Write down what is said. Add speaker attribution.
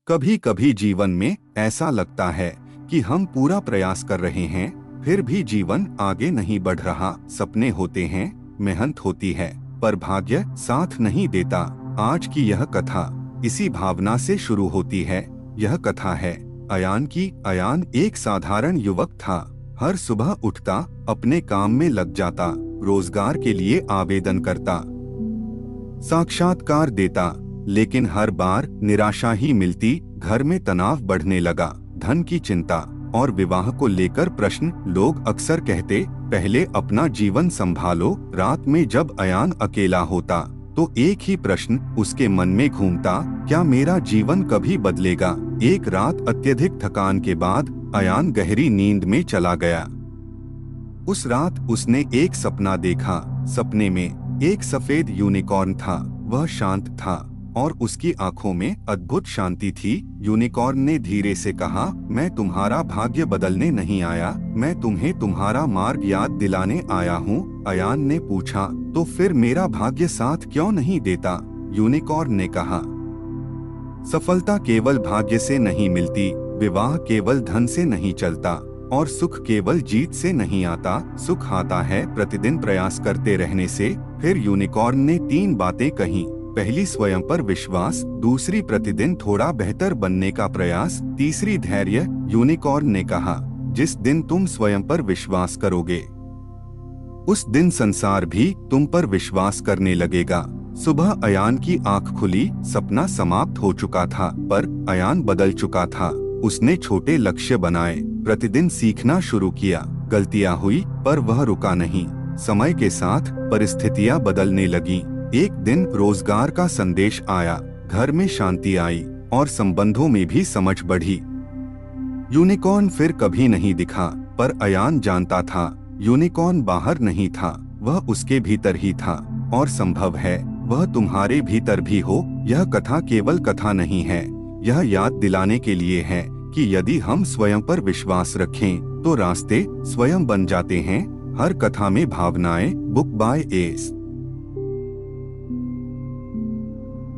Speaker 1: कभी कभी जीवन में ऐसा लगता है कि हम पूरा प्रयास कर रहे हैं, फिर भी जीवन आगे नहीं बढ़ रहा। सपने होते हैं, मेहनत होती है, पर भाग्य साथ नहीं देता। आज की यह कथा इसी भावना से शुरू होती है। यह कथा है अयान की। अयान एक साधारण युवक था। हर सुबह उठता, अपने काम में लग जाता, रोजगार के लिए आवेदन करता, साक्षात्कार देता, लेकिन हर बार निराशा ही मिलती। घर में तनाव बढ़ने लगा, धन की चिंता और विवाह को लेकर प्रश्न। लोग अक्सर कहते, पहले अपना जीवन संभालो। रात में जब अयान अकेला होता तो एक ही प्रश्न उसके मन में घूमता, क्या मेरा जीवन कभी बदलेगा? एक रात अत्यधिक थकान के बाद अयान गहरी नींद में चला गया। उस रात उसने एक सपना देखा। सपने में एक सफेद यूनिकॉर्न था। वह शांत था और उसकी आंखों में अद्भुत शांति थी। यूनिकॉर्न ने धीरे से कहा, मैं तुम्हारा भाग्य बदलने नहीं आया, मैं तुम्हें तुम्हारा मार्ग याद दिलाने आया हूँ। अयान ने पूछा, तो फिर मेरा भाग्य साथ क्यों नहीं देता? यूनिकॉर्न ने कहा, सफलता केवल भाग्य से नहीं मिलती, विवाह केवल धन से नहीं चलता, और सुख केवल जीत से नहीं आता। सुख आता है प्रतिदिन प्रयास करते रहने से। फिर यूनिकॉर्न ने 3 बातें कही। पहली, स्वयं पर विश्वास। दूसरी, प्रतिदिन थोड़ा बेहतर बनने का प्रयास। तीसरी, धैर्य। यूनिकॉर्न ने कहा, जिस दिन तुम स्वयं पर विश्वास करोगे, उस दिन संसार भी तुम पर विश्वास करने लगेगा। सुबह अयान की आंख खुली। सपना समाप्त हो चुका था, पर अयान बदल चुका था। उसने छोटे लक्ष्य बनाए, प्रतिदिन सीखना शुरू किया। गलतियां हुई, पर वह रुका नहीं। समय के साथ परिस्थितियां बदलने लगी। एक दिन रोजगार का संदेश आया, घर में शांति आई और संबंधों में भी समझ बढ़ी। यूनिकॉर्न फिर कभी नहीं दिखा, पर अयान जानता था, यूनिकॉर्न बाहर नहीं था, वह उसके भीतर ही था। और संभव है वह तुम्हारे भीतर भी हो। यह कथा केवल कथा नहीं है, यह याद दिलाने के लिए है कि यदि हम स्वयं पर विश्वास रखें तो रास्ते स्वयं बन जाते हैं। हर कथा में भावनाएं। Book by S.